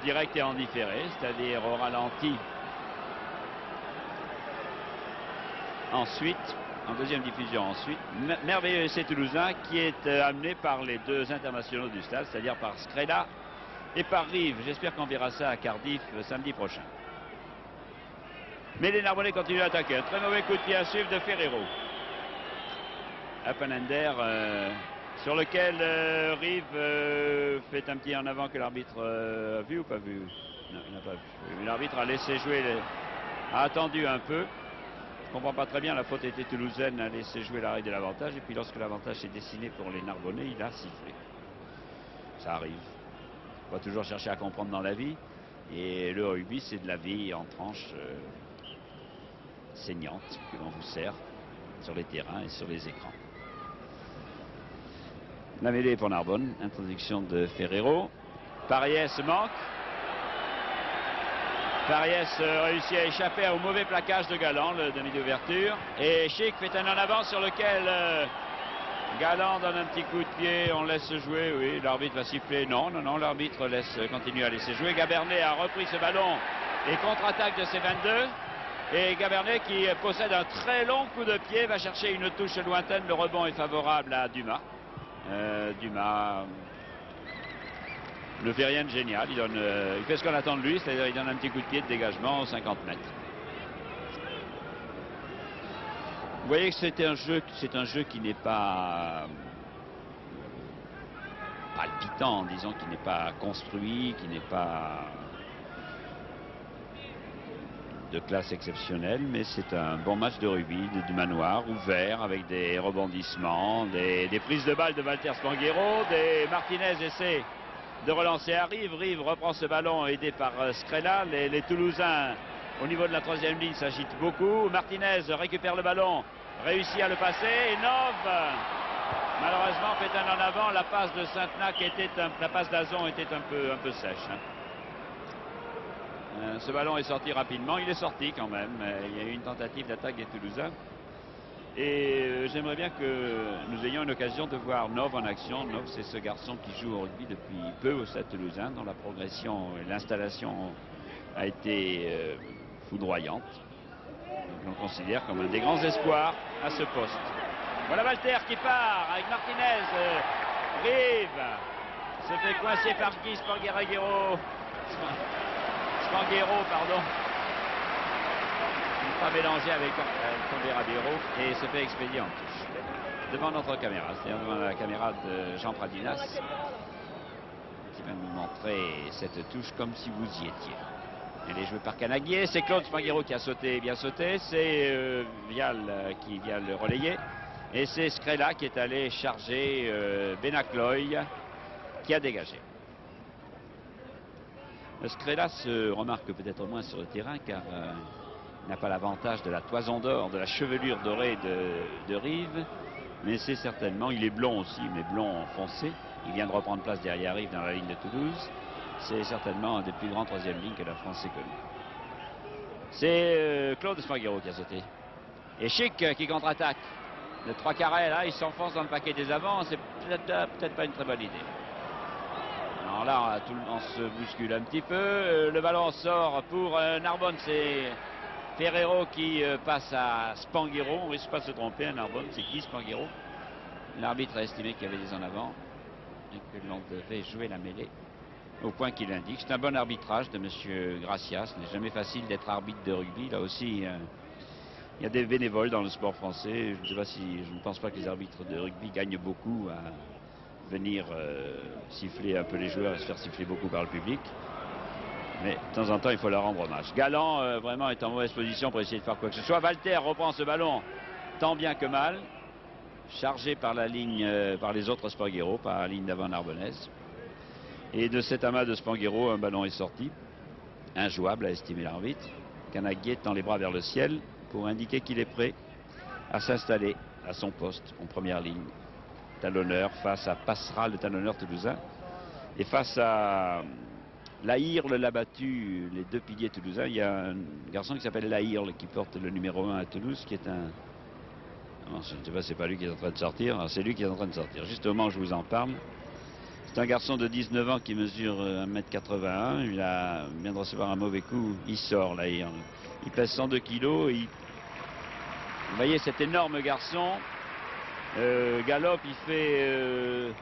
direct et en différé, c'est-à-dire au ralenti. Ensuite, en deuxième diffusion ensuite, merveilleux essai toulousain qui est amené par les deux internationaux du stade, c'est-à-dire par Scrella et par Rive. J'espère qu'on verra ça à Cardiff samedi prochain. Mais les Narbonnais continuent à attaquer. Un très mauvais coup de pied à suivre de Ferrero. Appenender, sur lequel Rive fait un petit en avant que l'arbitre a vu ou pas vu? Non, il n'a pas vu. L'arbitre a laissé jouer, a attendu un peu. Je ne comprends pas très bien, la faute était toulousaine, a laissé jouer l'arrêt de l'avantage. Et puis lorsque l'avantage s'est dessiné pour les Narbonnais, il a sifflé. Ça arrive. Il faut pas toujours chercher à comprendre dans la vie. Et le rugby, c'est de la vie en tranches saignantes que l'on vous sert sur les terrains et sur les écrans. La mêlée pour Narbonne, introduction de Ferrero. Pariès manque. Pariès réussit à échapper au mauvais plaquage de Galland, le demi d'ouverture. Et Chic fait un en avant sur lequel Galland donne un petit coup de pied. On laisse jouer, oui, l'arbitre va siffler. Non, l'arbitre continue à laisser jouer. Gabernet a repris ce ballon et contre-attaque de ses 22. Et Gabernet, qui possède un très long coup de pied, va chercher une touche lointaine. Le rebond est favorable à Dumas. Dumas ne fait rien de génial. Il fait ce qu'on attend de lui, c'est-à-dire il donne un petit coup de pied de dégagement aux 50 mètres. Vous voyez que c'est un jeu qui n'est pas palpitant, disons, qui n'est pas construit, qui n'est pas de classe exceptionnelle, mais c'est un bon match de rugby, du manoir, ouvert, avec des rebondissements, des prises de balles de Walter Spanghero, des Martinez essaie de relancer à Rive. Rive reprend ce ballon aidé par Scrella. Les Toulousains, au niveau de la troisième ligne, s'agitent beaucoup. Martinez récupère le ballon, réussit à le passer. Et Nov, malheureusement, fait un en avant. La passe de Sainte-Nac la passe d'Azon était un peu sèche. Ce ballon est sorti rapidement. Il est sorti quand même. Il y a eu une tentative d'attaque des Toulousains. Et j'aimerais bien que nous ayons une occasion de voir Nov en action. Nov, c'est ce garçon qui joue au rugby depuis peu au Stade Toulousain, dont la progression et l'installation a été foudroyante. Donc, on considère comme un des grands espoirs à ce poste. Voilà Walter qui part avec Martinez. Rive se fait coincer par qui? Spanghero, pardon. Pas mélangé avec Camberabero et se fait expédier en touche devant notre caméra, c'est-à-dire devant la caméra de Jean Pradinas qui va nous montrer cette touche comme si vous y étiez. Elle est jouée par Canaguier, c'est Claude Spanghero qui a sauté, bien sauté, c'est Vial qui vient le relayer et c'est Scrella qui est allé charger Benacloy qui a dégagé. Scrella se remarque peut-être moins sur le terrain car n'a pas l'avantage de la toison d'or, de la chevelure dorée de Rive, mais c'est certainement, il est blond aussi, mais blond foncé. Il vient de reprendre place derrière Rive dans la ligne de Toulouse. C'est certainement un des plus grands troisième lignes que la France ait connu. C'est Claude Spanghero qui a sauté. Et Chic qui contre-attaque. Le 3 carrés là, il s'enfonce dans le paquet des avants, c'est peut-être pas une très bonne idée. Alors là, on se bouscule un petit peu. Le ballon sort pour Narbonne, c'est Ferrero qui passe à Spanghero. On ne risque pas de se tromper, Narbonne, c'est qui Spanghero? L'arbitre a estimé qu'il y avait des en avant et que l'on devait jouer la mêlée au point qu'il indique. C'est un bon arbitrage de M. Gracia. Ce n'est jamais facile d'être arbitre de rugby. Là aussi, il y a des bénévoles dans le sport français. Je ne pense pas que les arbitres de rugby gagnent beaucoup à venir siffler un peu les joueurs et se faire siffler beaucoup par le public. Mais de temps en temps, il faut leur rendre hommage. Galland, vraiment, est en mauvaise position pour essayer de faire quoi que ce soit. Walter reprend ce ballon tant bien que mal. Chargé par la ligne, par les autres Spanghero, par la ligne d'avant narbonnaise. Et de cet amas de Spanghero, un ballon est sorti. Injouable, a estimé l'arbitre. Canaguier tend les bras vers le ciel pour indiquer qu'il est prêt à s'installer à son poste en première ligne. Talonneur face à Passera, le talonneur toulousain. Et face à Lahirle l'a battu, les deux piliers toulousains. Il y a un garçon qui s'appelle Lahirle qui porte le numéro 1 à Toulouse, qui est un... Non, je ne sais pas, c'est pas lui qui est en train de sortir. C'est lui qui est en train de sortir. Juste au moment où je vous en parle, C'est un garçon de 19 ans qui mesure 1,81 m. Il vient de recevoir un mauvais coup. Il sort là. Il pèse 102 kilos. Vous voyez cet énorme garçon. Galope, il fait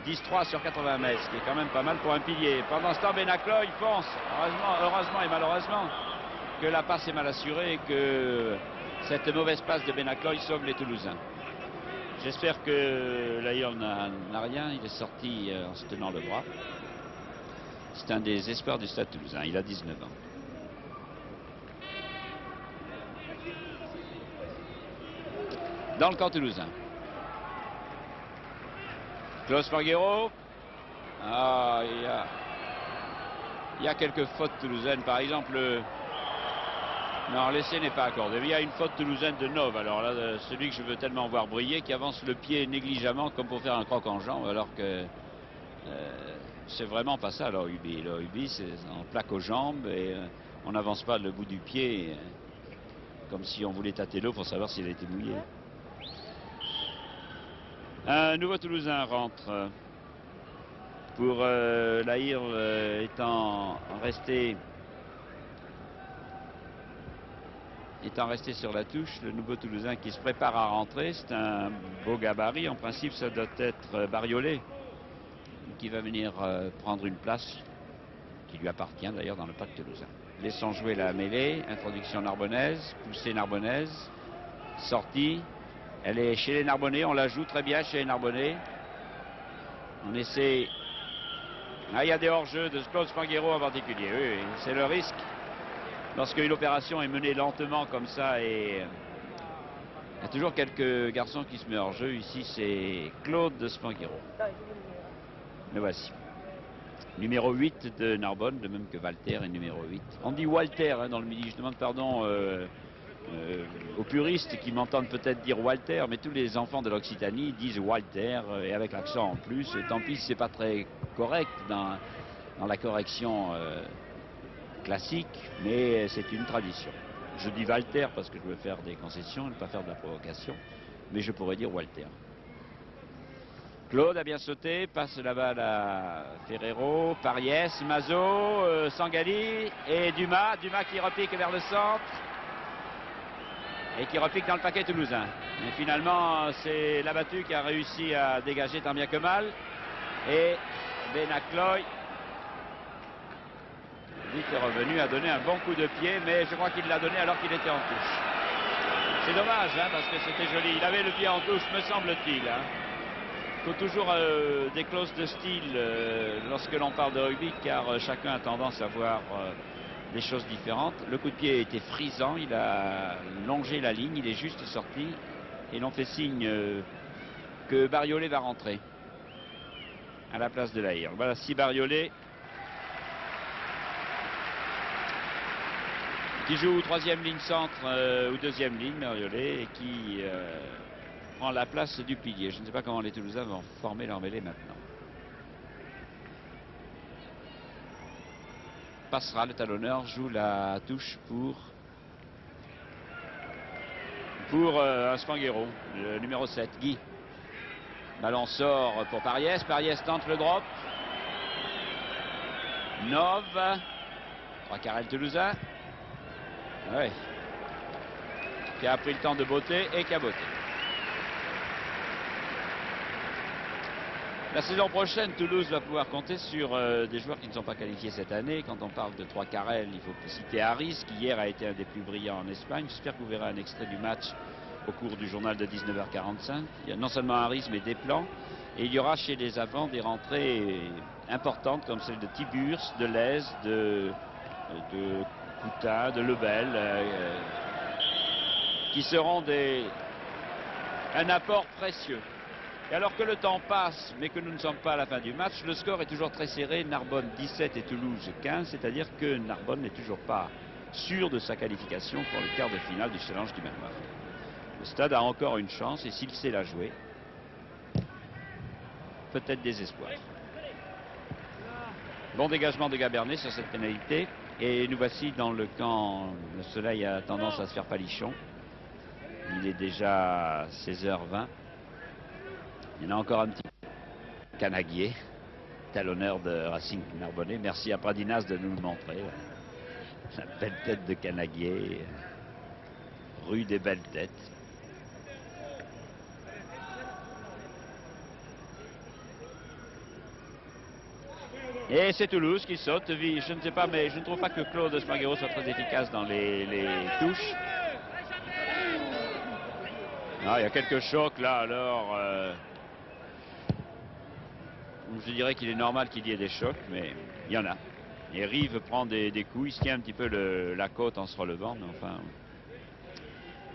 10-3 sur 80 mètres, ce qui est quand même pas mal pour un pilier. Pendant ce temps, Benacloy fonce. Heureusement et malheureusement que la passe est mal assurée et que cette mauvaise passe de Benacloy sauve les Toulousains. J'espère que Lahire n'a rien. Il est sorti en se tenant le bras. C'est un des espoirs du Stade Toulousain. Il a 19 ans. Dans le camp toulousain. Claude Sparguero. Ah, il y a quelques fautes toulousaines. Par exemple, non, l'essai n'est pas accordé. Il y a une faute toulousaine de Nov. Alors là, celui que je veux tellement voir briller, qui avance le pied négligemment comme pour faire un croc en jambe, alors que c'est vraiment pas ça, l'Orubi. L'Orubi, c'est en plaque aux jambes et on n'avance pas le bout du pied comme si on voulait tâter l'eau pour savoir s'il a été mouillé. Un nouveau Toulousain rentre pour Lahire étant resté sur la touche. Le nouveau Toulousain qui se prépare à rentrer, c'est un beau gabarit. En principe, ça doit être Bariolé qui va venir prendre une place qui lui appartient d'ailleurs dans le pack toulousain. Laissons jouer la mêlée. Introduction narbonnaise, poussée narbonnaise, sortie. Elle est chez les Narbonnais, on la joue très bien chez les Narbonnais. On essaie. Ah, il y a des hors-jeux de Claude Sparguero en particulier. Oui, oui. C'est le risque. Lorsque une opération est menée lentement comme ça, et il y a toujours quelques garçons qui se mettent hors jeu. Ici, c'est Claude Sparguero. Le voici. Numéro 8 de Narbonne, de même que Walter est numéro 8. On dit Walter hein, dans le Midi. Je demande pardon aux puristes qui m'entendent peut-être dire Walter, mais tous les enfants de l'Occitanie disent Walter, et avec l'accent en plus. Et tant pis si c'est pas très correct dans la correction classique, mais c'est une tradition. Je dis Walter parce que je veux faire des concessions et ne pas faire de la provocation, mais je pourrais dire Walter. Claude a bien sauté, passe la balle à Ferrero, Pariès, Mazot, Sangali et Dumas qui repique vers le centre et qui repique dans le paquet toulousain. Et finalement, c'est l'abattu qui a réussi à dégager tant bien que mal. Et Benacloy vite est revenu, a donné un bon coup de pied, mais je crois qu'il l'a donné alors qu'il était en touche. C'est dommage, hein, parce que c'était joli. Il avait le pied en touche, me semble-t-il. Hein. Il faut toujours des clauses de style lorsque l'on parle de rugby, car chacun a tendance à voir des choses différentes. Le coup de pied était frisant, il a longé la ligne, il est juste sorti, et l'on fait signe que Bariolé va rentrer à la place de Lahire. Voilà, si Bariolé qui joue troisième ligne centre ou deuxième ligne, Bariolé, et qui prend la place du pilier. Je ne sais pas comment les Toulousains vont former leur mêlée maintenant. Passera, le talonneur joue la touche pour un Sparguero, le numéro 7, Guy. Ballon sort pour Pariès. Pariès tente le drop. Nov. 3 carrés Toulousain. Ouais. Qui a pris le temps de botter et qui a botté. La saison prochaine, Toulouse va pouvoir compter sur des joueurs qui ne sont pas qualifiés cette année. Quand on parle de 3 carrels, il faut citer Harris, qui hier a été un des plus brillants en Espagne. J'espère que vous verrez un extrait du match au cours du journal de 19h45. Il y a non seulement Harris, mais des plans. Et il y aura chez les avants des rentrées importantes comme celle de Tiburce, de Lez, de Coutin, de Lebel, qui seront un apport précieux. Et alors que le temps passe, mais que nous ne sommes pas à la fin du match, le score est toujours très serré. Narbonne 17 et Toulouse 15, c'est-à-dire que Narbonne n'est toujours pas sûr de sa qualification pour le quart de finale du Challenge du Manoir. Le Stade a encore une chance, et s'il sait la jouer, peut-être des espoirs. Bon dégagement de Gabernet sur cette pénalité, et nous voici dans le camp. Le soleil a tendance à se faire palichon. Il est déjà 16h20. Il y en a encore un petit Canaguier. talonneur de Racing Narbonnais. Merci à Pradinas de nous le montrer. La belle tête de Canaguier, rue des belles têtes. Et c'est Toulouse qui saute. Je ne sais pas, mais je ne trouve pas que Claude Spanghero soit très efficace dans les touches. Ah, il y a quelques chocs là, alors je dirais qu'il est normal qu'il y ait des chocs, mais il y en a. Et Rive prend des coups, il se tient un petit peu la côte en se relevant, mais enfin,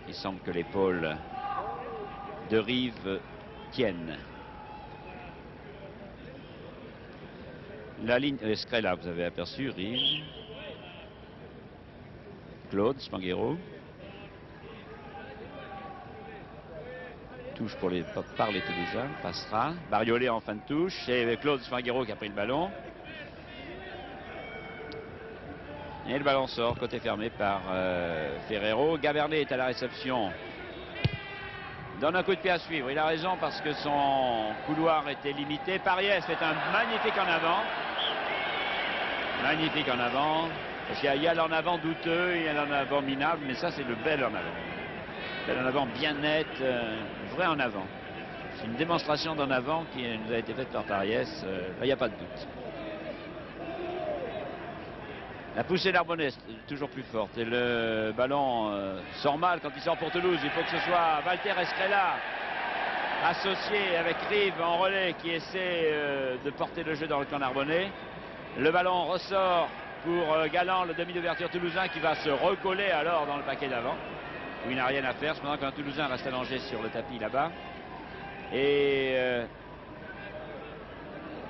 il semble que l'épaule de Rive tienne. La ligne Scrella, vous avez aperçu, Rive, Claude Spanghero. Touche par les Toulousains, passera. Bariolé en fin de touche, c'est Claude Spanghero qui a pris le ballon. Et le ballon sort, côté fermé par Ferrero. Gavernet est à la réception. Donne un coup de pied à suivre. Il a raison parce que son couloir était limité. Pariès fait un magnifique en avant. Magnifique en avant. Parce qu'il y a l'en avant douteux, il y a l'en avant minable, mais ça c'est le bel en avant. Bel en avant bien net, vrai en avant. C'est une démonstration d'en avant qui nous a été faite par Pariès. Là, il n'y a pas de doute. La poussée d'Arbonnais toujours plus forte et le ballon sort mal quand il sort pour Toulouse. Il faut que ce soit Walter Escrella associé avec Rive en relais qui essaie de porter le jeu dans le camp d'Arbonnais. Le ballon ressort pour Galland, le demi d'ouverture toulousain qui va se recoller alors dans le paquet d'avant où il n'a rien à faire cependant qu'un Toulousain reste allongé sur le tapis là-bas. Et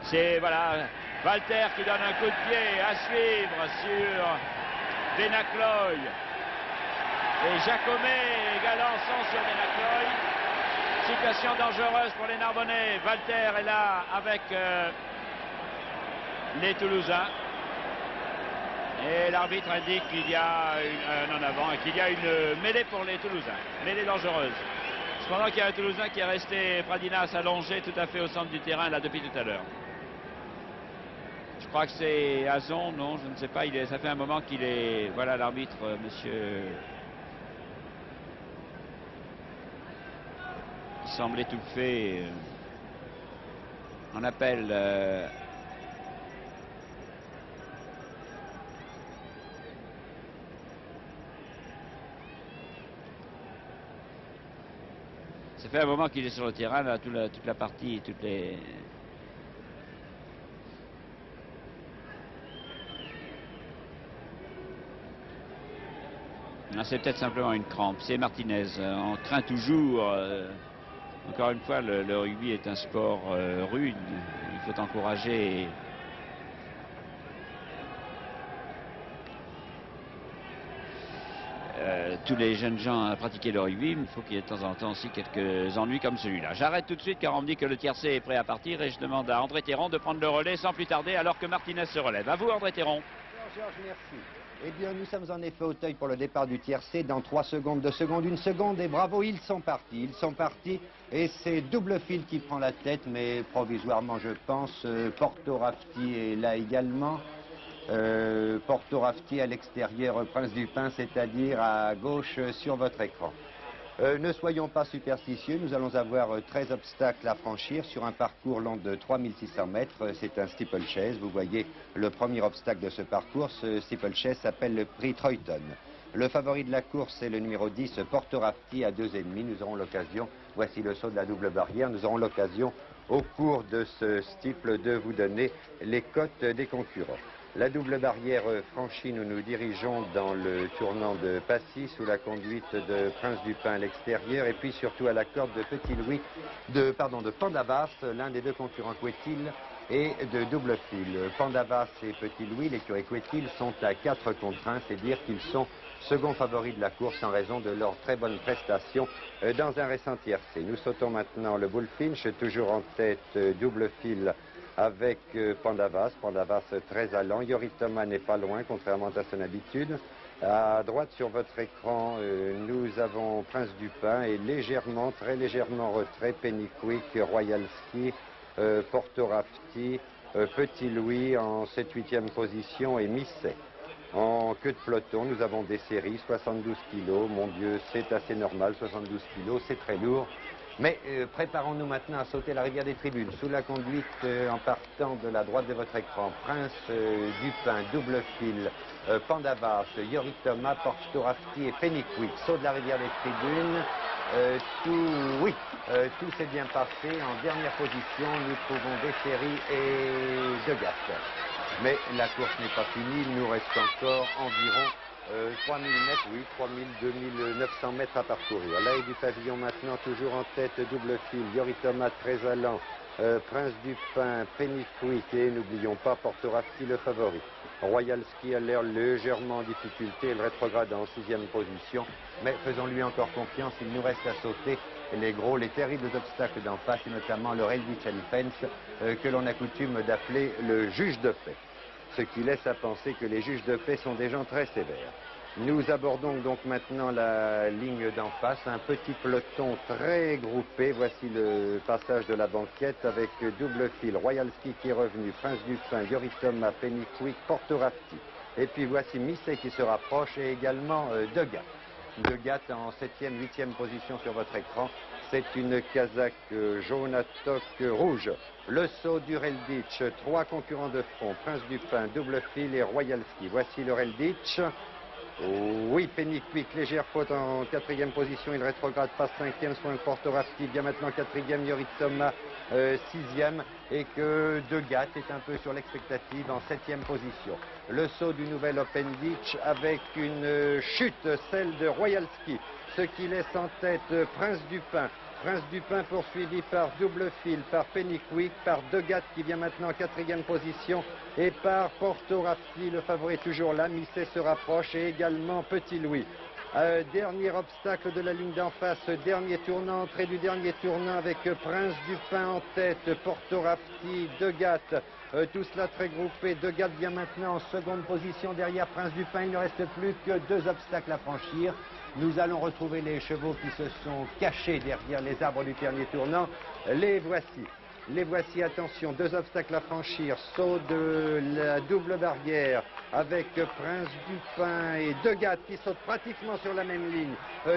c'est voilà Walter qui donne un coup de pied à suivre sur Benacloy. Et Jacomet et Galland sont sur Benacloy. Situation dangereuse pour les Narbonnais. Walter est là avec les Toulousains. Et l'arbitre indique qu'il y a un en avant et qu'il y a une mêlée pour les Toulousains. Mêlée dangereuse. Cependant qu'il y a un Toulousain qui est resté, Pradinas, allongé tout à fait au centre du terrain là depuis tout à l'heure. Je crois que c'est Azon, non, je ne sais pas. Ça fait un moment qu'il est. Voilà l'arbitre, monsieur. Il semble étouffé. On appelle. Ça fait un moment qu'il est sur le terrain, là, toute la partie, toutes les. C'est peut-être simplement une crampe. C'est Martinez. On craint toujours. Encore une fois, le rugby est un sport rude. Il faut encourager. Tous les jeunes gens à pratiquer le rugby, mais il faut qu'il y ait de temps en temps aussi quelques ennuis comme celui-là. J'arrête tout de suite car on me dit que le tiercé est prêt à partir et je demande à André Théron de prendre le relais sans plus tarder alors que Martinez se relève. À vous André Théron. Georges, merci. Eh bien, nous sommes en effet au Auteuil pour le départ du tiercé dans 3 secondes, 2 secondes, 1 seconde. Et bravo, ils sont partis. Et c'est double fil qui prend la tête, mais provisoirement, je pense. Porto Rafti est là également. Porto Rafti à l'extérieur, Prince du Pin, c'est-à-dire à gauche sur votre écran. Ne soyons pas superstitieux, nous allons avoir 13 obstacles à franchir sur un parcours long de 3600 mètres. C'est un steeplechase. Vous voyez le premier obstacle de ce parcours. Ce steeplechase s'appelle le prix Troyton. Le favori de la course est le numéro 10, Porto Rafti à 2,5. Nous aurons l'occasion, voici le saut de la double barrière, nous aurons l'occasion au cours de ce steeple de vous donner les cotes des concurrents. La double barrière franchie, nous nous dirigeons dans le tournant de Passy sous la conduite de Prince du Pin à l'extérieur et puis surtout à la corde de Petit Louis, de Pandavas, l'un des deux concurrents Quetil et de double fil. Pandavas et Petit Louis, l'écurie Quetil, sont à 4 contre 1, c'est dire qu'ils sont second favoris de la course en raison de leur très bonne prestation dans un récent tiercé. Nous sautons maintenant le Bullfinch, toujours en tête double fil avec Pandavas très allant. Yori Thomas n'est pas loin, contrairement à son habitude. À droite sur votre écran, nous avons Prince du Pin et légèrement, très légèrement retrait, Penny Quick, Royal Ski, Porto Rafti Petit Louis en 7-8e position et Misset. En queue de peloton, nous avons des séries, 72 kg. Mon Dieu, c'est assez normal, 72 kg, c'est très lourd. Mais préparons-nous maintenant à sauter la rivière des tribunes, sous la conduite en partant de la droite de votre écran. Prince Dupin, double fil, Pandavas, Yorick Thomas, Porto Rafti et Fenwick. Saut de la rivière des tribunes. Tout s'est bien passé. En dernière position, nous trouvons Desséry et Degas. Mais la course n'est pas finie. Il nous reste encore environ 3000 mètres, oui, 2900 mètres à parcourir. Là est du pavillon maintenant, toujours en tête, double fil, Yorick Thomas très allant, Prince Dupin, Fenwick et n'oublions pas Porto Rafti le favori. Royal Ski a l'air légèrement en difficulté, il rétrograde en 6e position, mais faisons-lui encore confiance, il nous reste à sauter les terribles obstacles d'en face, et notamment le Railway Fence, que l'on a coutume d'appeler le juge de paix. Ce qui laisse à penser que les juges de paix sont des gens très sévères. Nous abordons donc maintenant la ligne d'en face, un petit peloton très groupé. Voici le passage de la banquette avec double fil, Royal Ski qui est revenu, Prince Dupin, Yorick Thomas, Fenwick, Porto Rafti. Et puis voici Misset qui se rapproche et également Degas. Degas en 7e, 8e position sur votre écran. C'est une casaque jaune à toque rouge. Le saut du Relditch, 3 concurrents de front, Prince Dupin, double fil et Royal Ski. Voici le Relditch. Oui, Fenwick, légère faute en 4e position, il rétrograde, passe 5e, soin Porto Rafti, bien maintenant 4e, Yorick Thomas, 6e, et que Degas est un peu sur l'expectative en 7e position. Le saut du nouvel Open Ditch avec une chute, celle de Royal Ski, ce qui laisse en tête Prince Dupin. Prince Dupin poursuivi par double fil, par Fenwick, par Degas qui vient maintenant en 4e position et par Porto Rafti, le favori est toujours là, Misset se rapproche et également Petit Louis. Dernier obstacle de la ligne d'en face, dernier tournant, entrée du dernier tournant avec Prince Dupin en tête, Porto Rafti, Degas, tout cela très groupé. Degas vient maintenant en seconde position derrière Prince Dupin, il ne reste plus que 2 obstacles à franchir. Nous allons retrouver les chevaux qui se sont cachés derrière les arbres du dernier tournant. Les voici. Les voici, attention, 2 obstacles à franchir. Saut de la double barrière avec Prince Dupin et Degas qui sautent pratiquement sur la même ligne.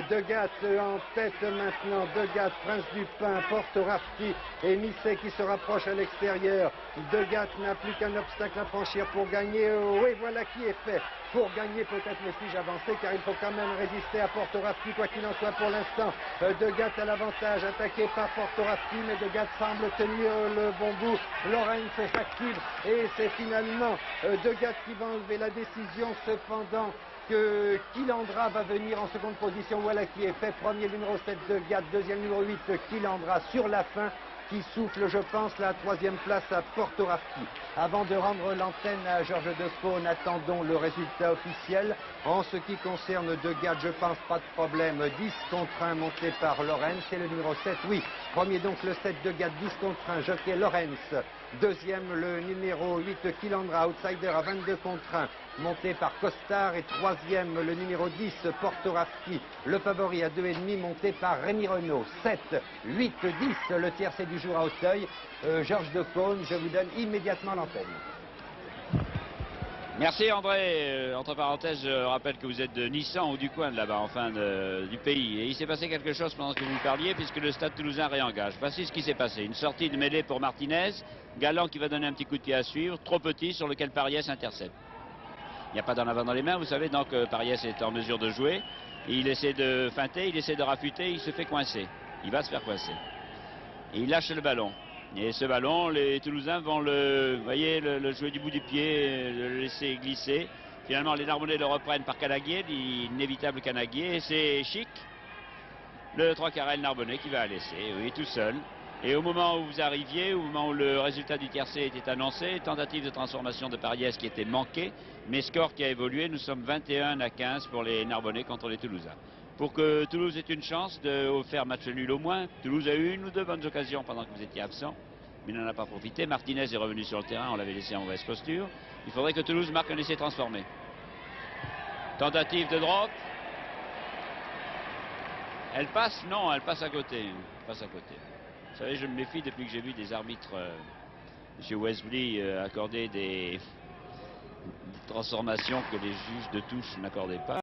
Degas en tête maintenant. Degas, Prince Dupin, Porto Rafti et Misset qui se rapproche à l'extérieur. Degas n'a plus qu'un obstacle à franchir pour gagner. Oui, voilà qui est fait. Pour gagner, peut-être me suis-je avancé, car il faut quand même résister à Porto Rafti, quoi qu'il en soit pour l'instant. Degas a l'avantage, attaqué par Porto Rafti, mais Degas semble tenir le bon bout. Lorenz s'active et c'est finalement Degas qui va enlever la décision, cependant que Quilandra va venir en seconde position. Voilà qui est fait. Premier numéro 7 Degas, deuxième numéro 8 Quilandra sur la fin, qui souffle, je pense, la 3e place à Porto Rafti. Avant de rendre l'antenne à Georges Decaune, attendons le résultat officiel. En ce qui concerne Degas, je pense pas de problème. 10 contre 1 monté par Lorenz. C'est le numéro 7, oui. Premier donc le 7 Degas, 10 contre 1, jockey Lorenz. Deuxième le numéro 8 Quilandra, outsider à 22 contre 1, monté par Costard. Et troisième le numéro 10 Porto Rafti, le favori à 2,5, monté par Rémi Renault. 7, 8, 10, le tiercé du jour à Auteuil. Georges Decaune, je vous donne immédiatement l'antenne. Merci André. Entre parenthèses, je rappelle que vous êtes de Nissan ou du coin de là-bas, enfin du pays. Et il s'est passé quelque chose pendant que vous parliez, puisque le Stade Toulousain réengage. Voici ce qui s'est passé. Une sortie de mêlée pour Martinez. Galland qui va donner un petit coup de pied à suivre. Trop petit, sur lequel Pariès intercepte. Il n'y a pas d'en avant dans les mains, vous savez, donc Pariès est en mesure de jouer. Et il essaie de feinter, il essaie de rafuter, il se fait coincer. Il va se faire coincer. Et il lâche le ballon. Et ce ballon, les Toulousains vont le jouer du bout du pied, le laisser glisser. Finalement, les Narbonnais le reprennent par Canaguier, l'inévitable Canaguier. Et c'est Chic, le 3 carrel Narbonnais, qui va laisser, oui, tout seul. Et au moment où vous arriviez, au moment où le résultat du tiercé était annoncé, tentative de transformation de Pariès qui était manquée, mais score qui a évolué, nous sommes 21-15 pour les Narbonnais contre les Toulousains. Pour que Toulouse ait une chance de faire match nul au moins, Toulouse a eu 1 ou 2 bonnes occasions pendant que vous étiez absent, mais n'en a pas profité. Martinez est revenu sur le terrain, on l'avait laissé en mauvaise posture. Il faudrait que Toulouse marque un essai transformé. Tentative de drop. Elle passe? Non, elle passe à côté. Elle passe à côté. Vous savez, je me méfie depuis que j'ai vu des arbitres M. Wesley accordait des transformations que les juges de touche n'accordaient pas.